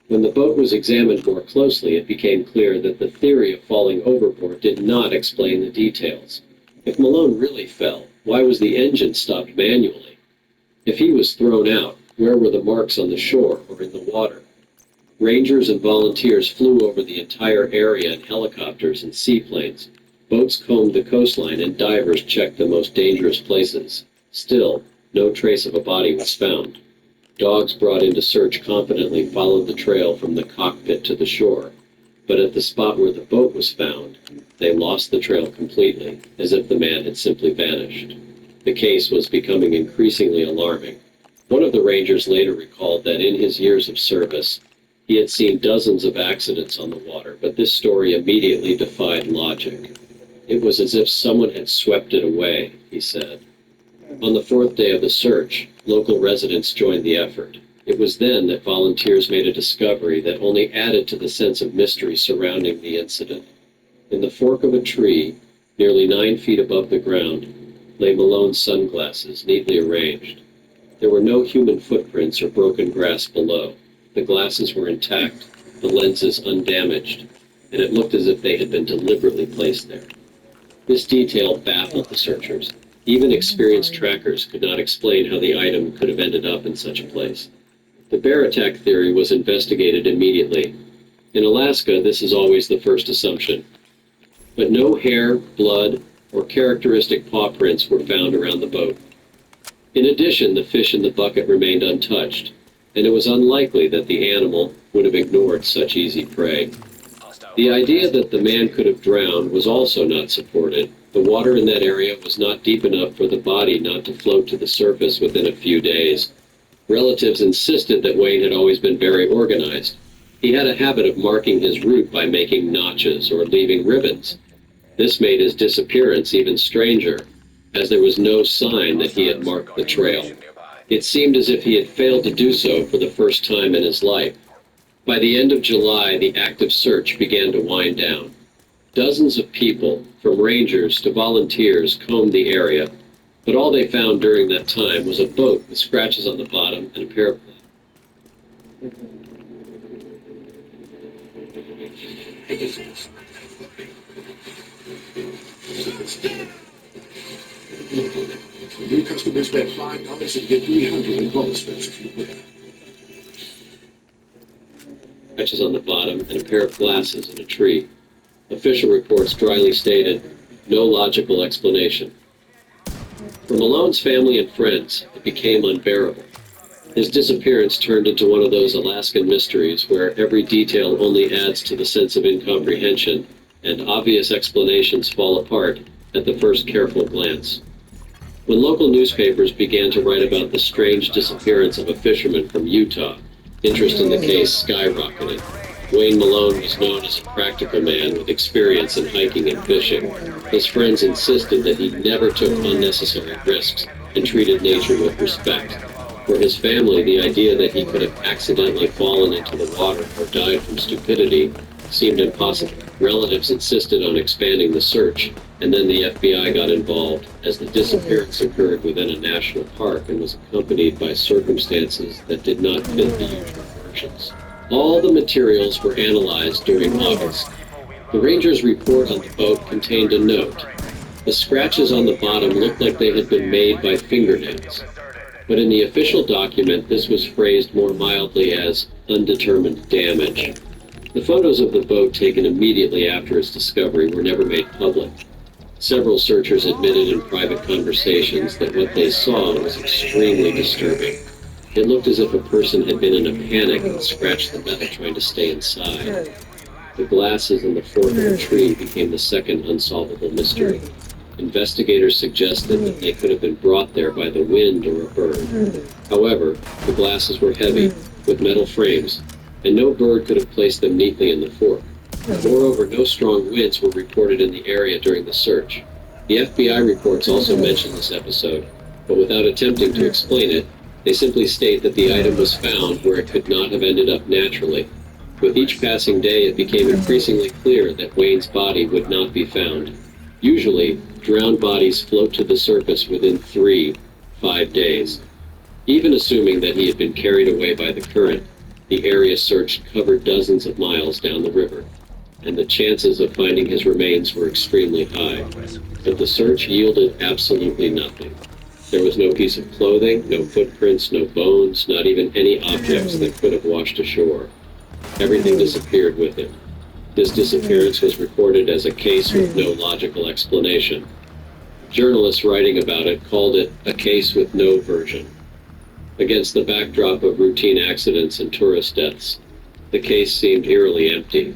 Speaker 1: When the boat was examined more closely, it became clear that the theory of falling overboard did not explain the details. If Malone really fell, why was the engine stopped manually? If he was thrown out, where were the marks on the shore or in the water? Rangers and volunteers flew over the entire area in helicopters and seaplanes. Boats combed the coastline and divers checked the most dangerous places. Still, no trace of a body was found. Dogs brought in to search confidently followed the trail from the cockpit to the shore. But at the spot where the boat was found, they lost the trail completely, as if the man had simply vanished. The case was becoming increasingly alarming. One of the rangers later recalled that in his years of service, he had seen dozens of accidents on the water, but this story immediately defied logic. It was as if someone had swept it away, he said. On the 4th day of the search, local residents joined the effort. It was then that volunteers made a discovery that only added to the sense of mystery surrounding the incident. In the fork of a tree, nearly 9 feet above the ground, lay Malone's sunglasses, neatly arranged. There were no human footprints or broken grass below. The glasses were intact, the lenses undamaged, and it looked as if they had been deliberately placed there. This detail baffled the searchers. Even experienced trackers could not explain how the item could have ended up in such a place. The bear attack theory was investigated immediately. In Alaska, this is always the first assumption. But no hair, blood, or characteristic paw prints were found around the boat. In addition, the fish in the bucket remained untouched, and it was unlikely that the animal would have ignored such easy prey. The idea that the man could have drowned was also not supported. The water in that area was not deep enough for the body not to float to the surface within a few days. Relatives insisted that Wayne had always been very organized. He had a habit of marking his route by making notches or leaving ribbons. This made his disappearance even stranger, as there was no sign that he had marked the trail. It seemed as if he had failed to do so for the first time in his life. By the end of July, the active search began to wind down. Dozens of people, from rangers to volunteers, combed the area, but all they found during that time was a boat with scratches on the bottom and a pair of
Speaker 3: New customers bet $5 and get 300 in bonus bets if you win.
Speaker 1: scratches on the bottom and a pair of glasses in a tree. Official reports dryly stated, no logical explanation. For Malone's family and friends, it became unbearable. His disappearance turned into one of those Alaskan mysteries where every detail only adds to the sense of incomprehension, and obvious explanations fall apart at the first careful glance. When local newspapers began to write about the strange disappearance of a fisherman from Utah, interest in the case skyrocketed. Wayne Malone was known as a practical man with experience in hiking and fishing. His friends insisted that he never took unnecessary risks and treated nature with respect. For his family, the idea that he could have accidentally fallen into the water or died from stupidity seemed impossible. Relatives insisted on expanding the search, and then the FBI got involved, as the disappearance occurred within a national park and was accompanied by circumstances that did not fit the usual versions. All the materials were analyzed during August. The Rangers' report on the boat contained a note. The scratches on the bottom looked like they had been made by fingernails. But in the official document, this was phrased more mildly as undetermined damage. The photos of the boat taken immediately after its discovery were never made public. Several searchers admitted in private conversations that what they saw was extremely disturbing. It looked as if a person had been in a panic and scratched the metal trying to stay inside. The glasses in the fork of the tree became the second unsolvable mystery. Investigators suggested that they could have been brought there by the wind or a bird. However, the glasses were heavy, with metal frames, and no bird could have placed them neatly in the fork. Moreover, no strong winds were reported in the area during the search. The FBI reports also mention this episode, but without attempting to explain it, they simply state that the item was found where it could not have ended up naturally. With each passing day, it became increasingly clear that Wayne's body would not be found. Usually, drowned bodies float to the surface within 3-5 days. Even assuming that he had been carried away by the current, the area searched covered dozens of miles down the river, and the chances of finding his remains were extremely high. But the search yielded absolutely nothing. There was no piece of clothing, no footprints, no bones, not even any objects that could have washed ashore. Everything disappeared with him. This disappearance was reported as a case with no logical explanation. Journalists writing about it called it a case with no version. Against the backdrop of routine accidents and tourist deaths, the case seemed eerily empty.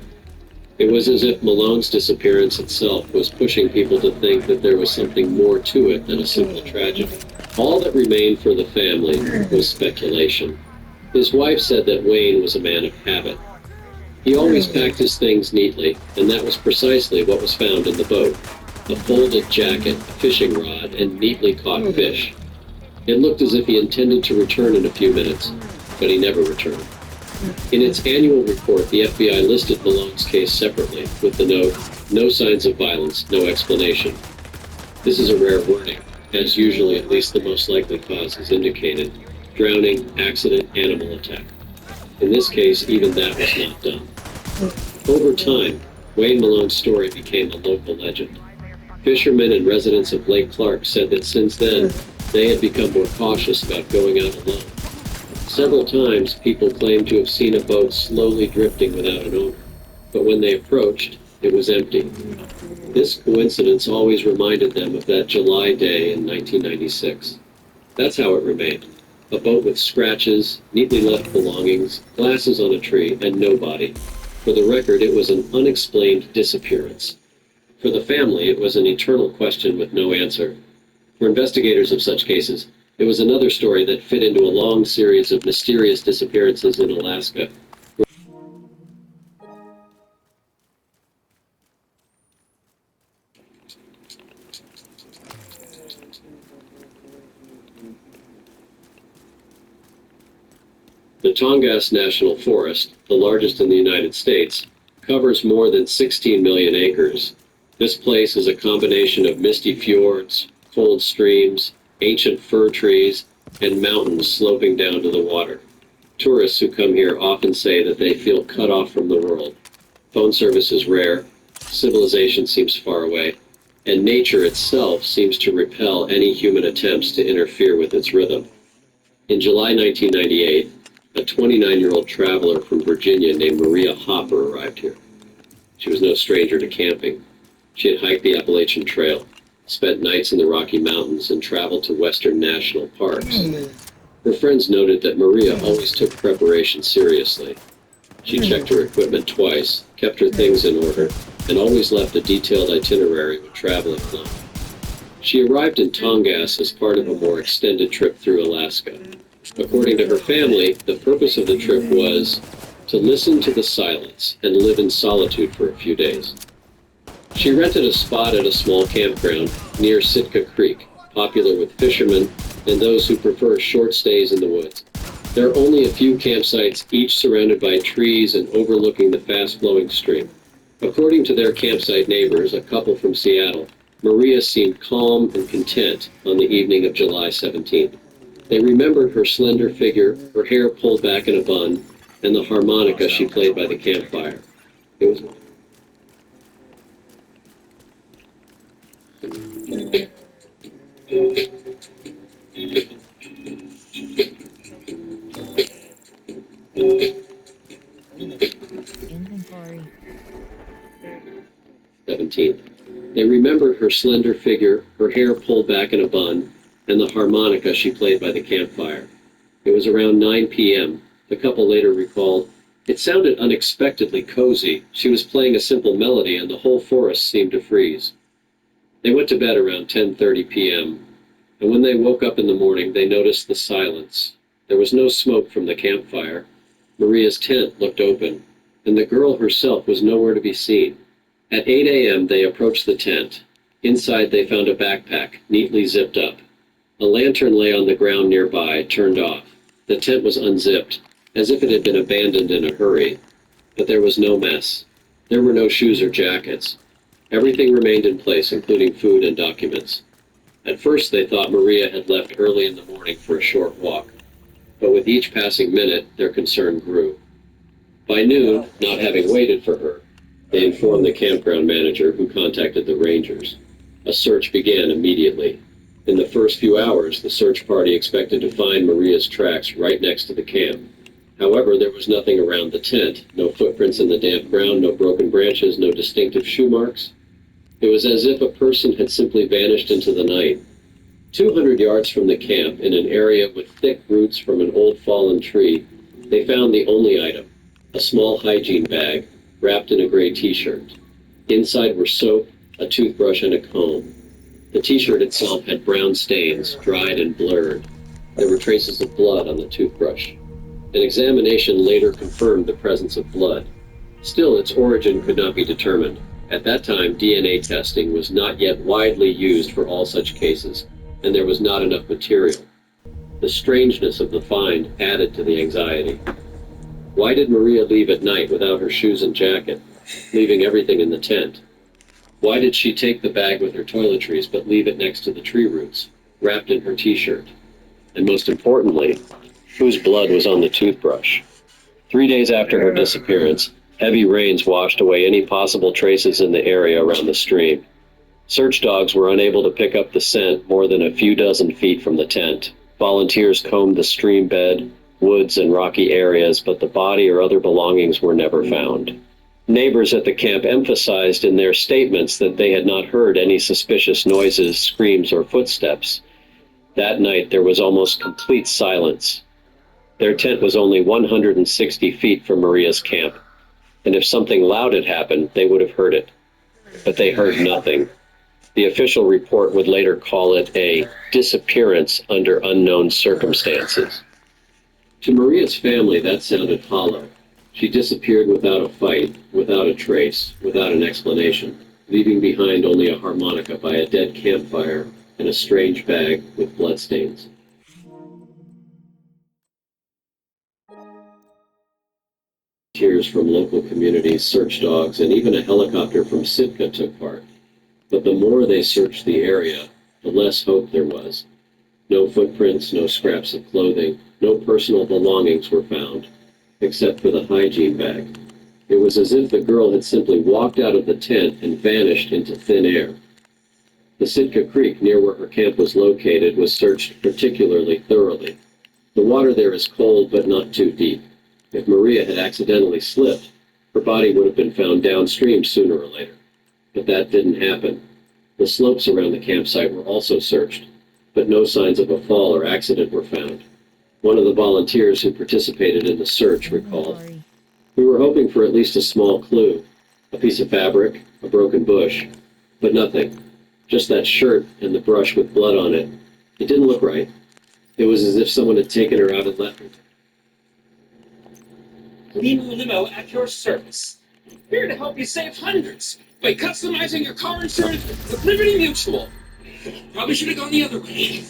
Speaker 1: It was as if Malone's disappearance itself was pushing people to think that there was something more to it than a simple tragedy. All that remained for the family was speculation. His wife said that Wayne was a man of habit. He always packed his things neatly, and that was precisely what was found in the boat. A folded jacket, a fishing rod, and neatly caught fish. It looked as if he intended to return in a few minutes, but he never returned. In its annual report, the FBI listed Malone's case separately, with the note, no signs of violence, no explanation. This is a rare wording, as usually at least the most likely cause is indicated: drowning, accident, animal attack. In this case, even that was not done. Over time, Wayne Malone's story became a local legend. Fishermen and residents of Lake Clark said that since then, they had become more cautious about going out alone. Several times, people claimed to have seen a boat slowly drifting without an owner, but when they approached, it was empty. This coincidence always reminded them of that July day in 1996. That's how it remained. A boat with scratches, neatly left belongings, glasses on a tree, and no body. For the record, it was an unexplained disappearance. For the family, it was an eternal question with no answer. For investigators of such cases, It was another story that fit into a long series of mysterious disappearances in Alaska. The Tongass National Forest, the largest in the United States, covers more than 16 million acres. This place is a combination of misty fjords, cold streams, ancient fir trees, and mountains sloping down to the water. Tourists who come here often say that they feel cut off from the world. Phone service is rare, civilization seems far away, and nature itself seems to repel any human attempts to interfere with its rhythm. In July 1998, a 29-year-old traveler from Virginia named Maria Hopper arrived here. She was no stranger to camping. She had hiked the Appalachian Trail, spent nights in the Rocky Mountains, and traveled to western national parks. Her friends noted that Maria always took preparation seriously. She checked her equipment twice, kept her things in order, and always left a detailed itinerary when traveling alone. She arrived in Tongass as part of a more extended trip through Alaska. According to her family, the purpose of the trip was to listen to the silence and live in solitude for a few days. She rented a spot at a small campground near Sitka Creek, popular with fishermen and those who prefer short stays in the woods. There are only a few campsites, each surrounded by trees and overlooking the fast-flowing stream. According to their campsite neighbors, a couple from Seattle, Maria seemed calm and content on the evening of July 17th. They remembered her slender figure, her hair pulled back in a bun, and the harmonica she played by the campfire. It was
Speaker 2: Inventory.
Speaker 1: 17th. They remembered her slender figure, her hair pulled back in a bun, and the harmonica she played by the campfire. It was around 9 p.m. The couple later recalled, "It sounded unexpectedly cozy. She was playing a simple melody and the whole forest seemed to freeze." They went to bed around 10:30 p.m., and when they woke up in the morning, they noticed the silence. There was no smoke from the campfire. Maria's tent looked open, and the girl herself was nowhere to be seen. At 8 a.m., they approached the tent. Inside, they found a backpack, neatly zipped up. A lantern lay on the ground nearby, turned off. The tent was unzipped, as if it had been abandoned in a hurry. But there was no mess. There were no shoes or jackets. Everything remained in place, including food and documents. At first, they thought Maria had left early in the morning for a short walk. But with each passing minute, their concern grew. By noon, not having waited for her, they informed the campground manager, who contacted the rangers. A search began immediately. In the first few hours, the search party expected to find Maria's tracks right next to the camp. However, there was nothing around the tent, no footprints in the damp ground, no broken branches, no distinctive shoe marks. It was as if a person had simply vanished into the night. 200 yards from the camp, in an area with thick roots from an old fallen tree, they found the only item, a small hygiene bag, wrapped in a gray t-shirt. Inside were soap, a toothbrush, and a comb. The t-shirt itself had brown stains, dried and blurred. There were traces of blood on the toothbrush. An examination later confirmed the presence of blood. Still, its origin could not be determined. At that time, DNA testing was not yet widely used for all such cases, and there was not enough material. The strangeness of the find added to the anxiety. Why did Maria leave at night without her shoes and jacket, leaving everything in the tent? Why did she take the bag with her toiletries but leave it next to the tree roots, wrapped in her t-shirt? And most importantly, whose blood was on the toothbrush? 3 days after her disappearance, heavy rains washed away any possible traces in the area around the stream. Search dogs were unable to pick up the scent more than a few dozen feet from the tent. Volunteers combed the stream bed, woods, and rocky areas, but the body or other belongings were never found. Neighbors at the camp emphasized in their statements that they had not heard any suspicious noises, screams, or footsteps. That night, there was almost complete silence. Their tent was only 160 feet from Maria's camp, and if something loud had happened, they would have heard it. But they heard nothing. The official report would later call it a disappearance under unknown circumstances. To Maria's family, that sounded hollow. She disappeared without a fight, without a trace, without an explanation, leaving behind only a harmonica by a dead campfire and a strange bag with bloodstains. Volunteers from local communities, search dogs, and even a helicopter from Sitka took part. But the more they searched the area, the less hope there was. No footprints, no scraps of clothing, no personal belongings were found, except for the hygiene bag. It was as if the girl had simply walked out of the tent and vanished into thin air. The Sitka Creek, near where her camp was located, was searched particularly thoroughly. The water there is cold but not too deep. If Maria had accidentally slipped, her body would have been found downstream sooner or later. But that didn't happen. The slopes around the campsite were also searched, but no signs of a fall or accident were found. One of the volunteers who participated in the search recalled, "We were hoping for at least a small clue, a piece of fabric, a broken bush, but nothing. Just that shirt and the brush with blood on it. It didn't look right. It was as if someone had taken her out and left her."
Speaker 8: Limo Limo at your service. Here to help you save hundreds by customizing your car insurance with Liberty Mutual. Probably should have gone the other way.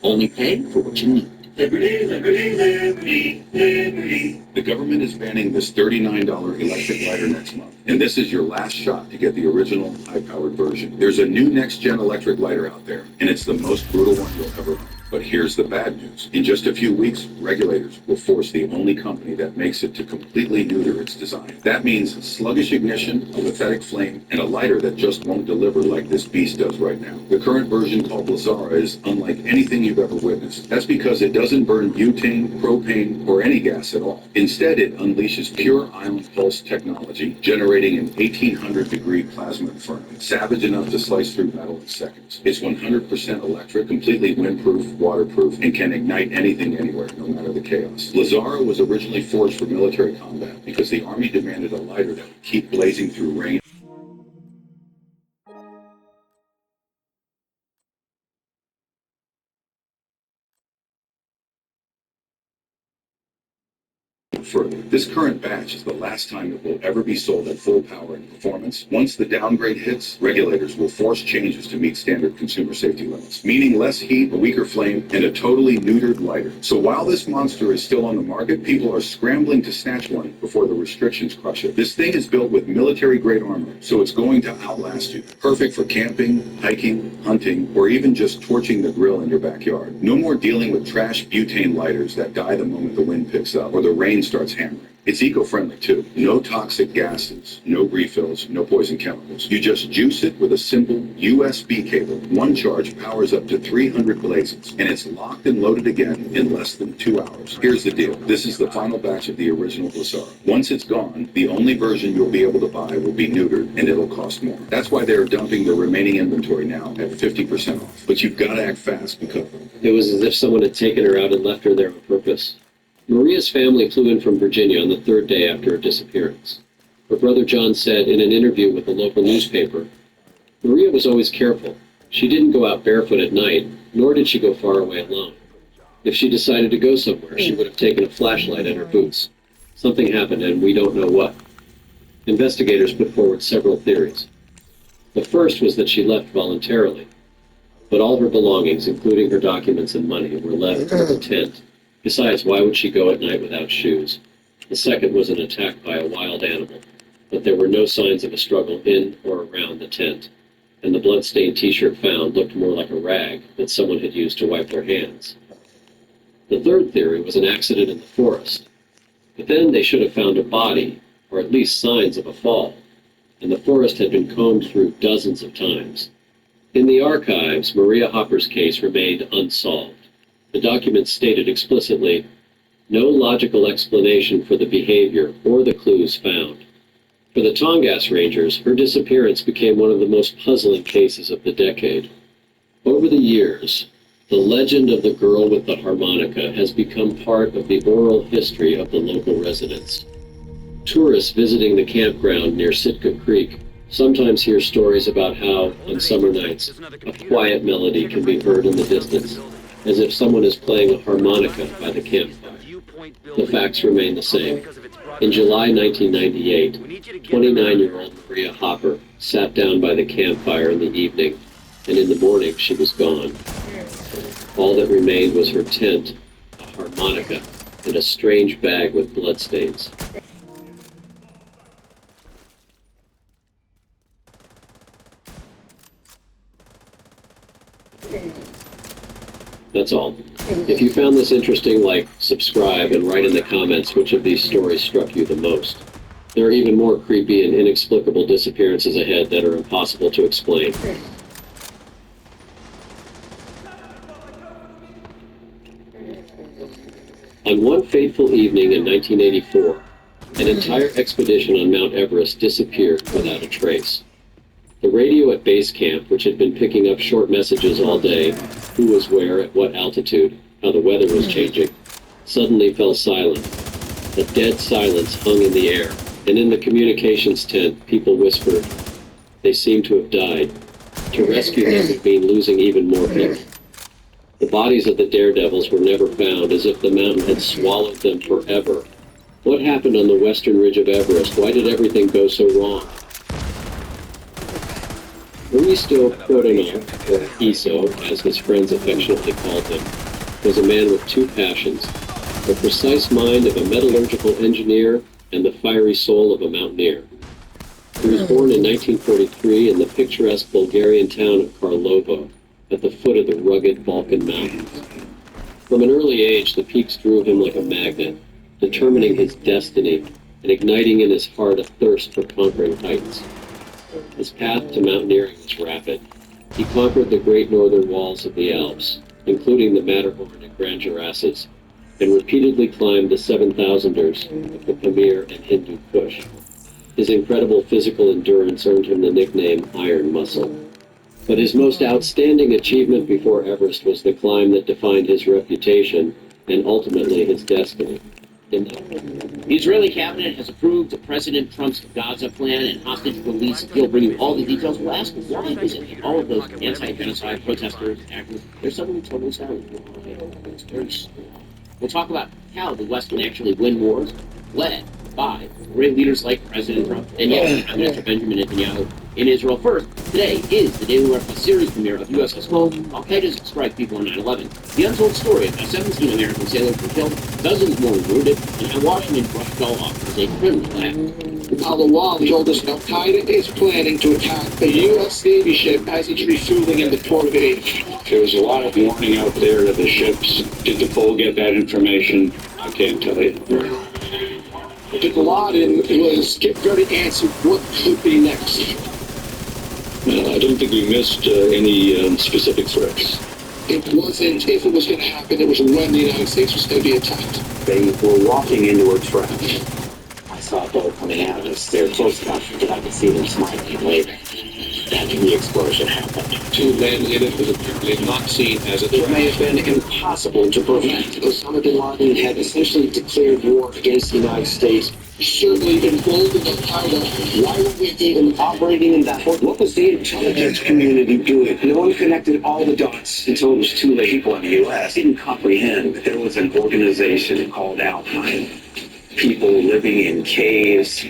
Speaker 5: Only pay for what you need.
Speaker 3: Liberty, liberty, liberty, liberty. The government is banning this $39 electric lighter next month. And this is your last shot to get the original high-powered version. There's a new next-gen electric lighter out there, and it's the most brutal one you'll ever own. But here's the bad news. In just a few weeks, regulators will force the only company that makes it to completely neuter its design. That means sluggish ignition, a pathetic flame, and a lighter that just won't deliver like this beast does right now. The current version called Lazara is unlike anything you've ever witnessed. That's because it doesn't burn butane, propane, or any gas at all. Instead, it unleashes pure ion pulse technology, generating an 1800-degree plasma inferno, savage enough to slice through metal in seconds. It's 100% electric, completely windproof, waterproof, and can ignite anything anywhere, no matter the chaos. Lazara was originally forged for military combat because the Army demanded a lighter that would keep blazing through rain. Further, this current batch is the last time it will ever be sold at full power and performance. Once the downgrade hits, regulators will force changes to meet standard consumer safety limits, meaning less heat, a weaker flame, and a totally neutered lighter. So while this monster is still on the market, people are scrambling to snatch one before the restrictions crush it. This thing is built with military-grade armor, so it's going to outlast you. Perfect for camping, hiking, hunting, or even just torching the grill in your backyard. No more dealing with trash butane lighters that die the moment the wind picks up or the rain starts hammering. It's eco-friendly too. No toxic gases, no refills, no poison chemicals. You just juice it with a simple USB cable. One charge powers up to 300 blazes, and it's locked and loaded again in less than 2 hours. Here's the deal. This is the final batch of the original Lazara. Once it's gone, the only version you'll be able to buy will be neutered, and it'll cost more. That's why they're dumping the remaining inventory now at 50% off. But you've got to act fast because
Speaker 1: It was as if someone had taken her out and left her there on purpose. Maria's family flew in from Virginia on the third day after her disappearance. Her brother John said in an interview with a local newspaper, "Maria was always careful. She didn't go out barefoot at night, nor did she go far away alone. If she decided to go somewhere, she would have taken a flashlight and her boots. Something happened and we don't know what." Investigators put forward several theories. The first was that she left voluntarily, but all her belongings, including her documents and money, were left in the tent. Besides, why would she go at night without shoes? The second was an attack by a wild animal, but there were no signs of a struggle in or around the tent, and the blood-stained t-shirt found looked more like a rag that someone had used to wipe their hands. The third theory was an accident in the forest, but then they should have found a body, or at least signs of a fall, and the forest had been combed through dozens of times. In the archives, Maria Hopper's case remained unsolved. The documents stated explicitly, "No logical explanation for the behavior or the clues found." For the Tongass Rangers, her disappearance became one of the most puzzling cases of the decade. Over the years, the legend of the girl with the harmonica has become part of the oral history of the local residents. Tourists visiting the campground near Sitka Creek Sometimes hear stories about how, on summer nights, a quiet melody can be heard in the distance, as if someone is playing a harmonica by the campfire. The facts remain the same. In July 1998, 29-year-old Maria Hopper sat down by the campfire in the evening, and in the morning she was gone. All that remained was her tent, a harmonica, and a strange bag with bloodstains. That's all. If you found this interesting, like, subscribe, and write in the comments which of these stories struck you the most. There are even more creepy and inexplicable disappearances ahead that are impossible to explain. On one fateful evening in 1984, an entire expedition on Mount Everest disappeared without a trace. The radio at base camp, which had been picking up short messages all day, who was where, at what altitude, how the weather was changing, suddenly fell silent. A dead silence hung in the air, and in the communications tent, people whispered, they seem to have died. To rescue them would mean losing even more people. The bodies of the daredevils were never found, as if the mountain had swallowed them forever. What happened on the western ridge of Everest? Why did everything go so wrong? Risto Prodanov, or Iso, as his friends affectionately called him, was a man with two passions, the precise mind of a metallurgical engineer and the fiery soul of a mountaineer. He was born in 1943 in the picturesque Bulgarian town of Karlovo, at the foot of the rugged Balkan Mountains. From an early age, the peaks drew him like a magnet, determining his destiny and igniting in his heart a thirst for conquering heights. His path to mountaineering was rapid. He conquered the great northern walls of the Alps, including the Matterhorn and Grand Jurasses, and repeatedly climbed the 7,000ers of the Pamir and Hindu Kush. His incredible physical endurance earned him the nickname Iron Muscle. But his most outstanding achievement before Everest was the climb that defined his reputation and ultimately his destiny.
Speaker 5: The Israeli cabinet has approved President Trump's Gaza plan and hostage release. He'll bring you all the details. We'll ask, why is it that all of those anti-genocide protesters, activists, they're suddenly totally silent? We'll talk about how the West can actually win wars, led by great leaders like President Trump and yet Prime Minister Benjamin Netanyahu in Israel. First, today is the Daily Report series premiere of USS Cole, Al-Qaeda's strike people on 9/11. The untold story of how 17 American sailors were killed, dozens more wounded, and how Washington brushed all off as a criminal act.
Speaker 10: Al-Awal told us Al-Qaeda is planning to attack a U.S. Navy ship as it's refueling in the port of Aden.
Speaker 11: There was a lot of warning out there to the ships. Did the Cole get that information? I can't tell you.
Speaker 10: Bin Laden was getting ready to answer what could be next.
Speaker 11: I don't think we missed any specific threats.
Speaker 10: It wasn't if it was going to happen, it was when the United States was going to be attacked.
Speaker 5: They were walking into a trap. I saw a boat coming out of us. They were close enough that I could see them smiling and waving. Then the explosion happened.
Speaker 10: Two men in it was apparently not seen as a threat.
Speaker 5: It may have been impossible to prevent. Osama bin Laden had essentially declared war against the United States.
Speaker 10: Certainly emboldened Al-Qaeda.
Speaker 5: Why were we even operating in that port? What was the intelligence community doing? No one connected all the dots until it was too late. People in the U.S. didn't comprehend that there was an organization called Al-Qaeda. People living in caves,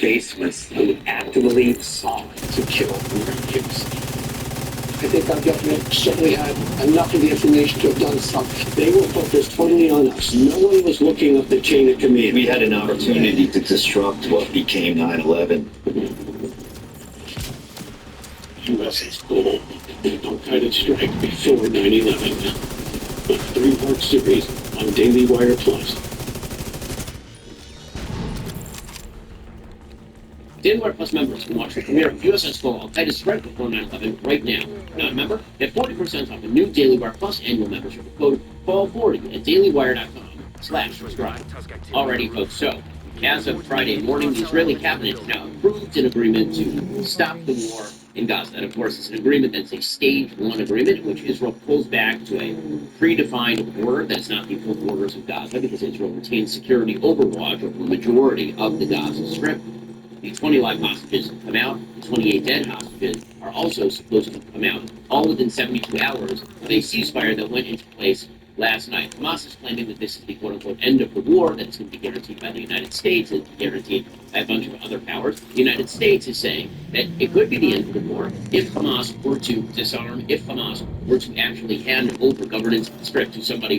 Speaker 5: basements, who actively sought to kill Americans.
Speaker 10: I think our government certainly had enough of the information to have done something.
Speaker 5: They were focused totally on us. No one was looking up the chain of command.
Speaker 12: We had an opportunity to disrupt what became 9/11.
Speaker 10: USS Cole, Al-Qaeda strike before 9/11. A 3-part series on Daily Wire Plus.
Speaker 5: Daily Wire Plus members can watch the premiere of USS Cole, Al-Qaeda's strike before 9/11 right now. Not a member? Get 40% off a new Daily Wire Plus annual membership with code FALL40 at dailywire.com/subscribe. Alrighty, folks, so as of Friday morning, the Israeli cabinet has now approved an agreement to stop the war in Gaza. And of course, it's an agreement that's a stage 1 agreement in which Israel pulls back to a predefined border that's not the full borders of Gaza because Israel retains security overwatch over the majority of the Gaza Strip.
Speaker 13: The 20 live hostages come out. The 28 dead hostages are also supposed to come out, all within 72 hours of a ceasefire that went into place last night. Hamas is claiming that this is the quote-unquote end of the war, that it's going to be guaranteed by the United States, and guaranteed by a bunch of other powers. The United States is saying that it could be the end of the war if Hamas were to disarm, if Hamas were to actually hand over governance script to somebody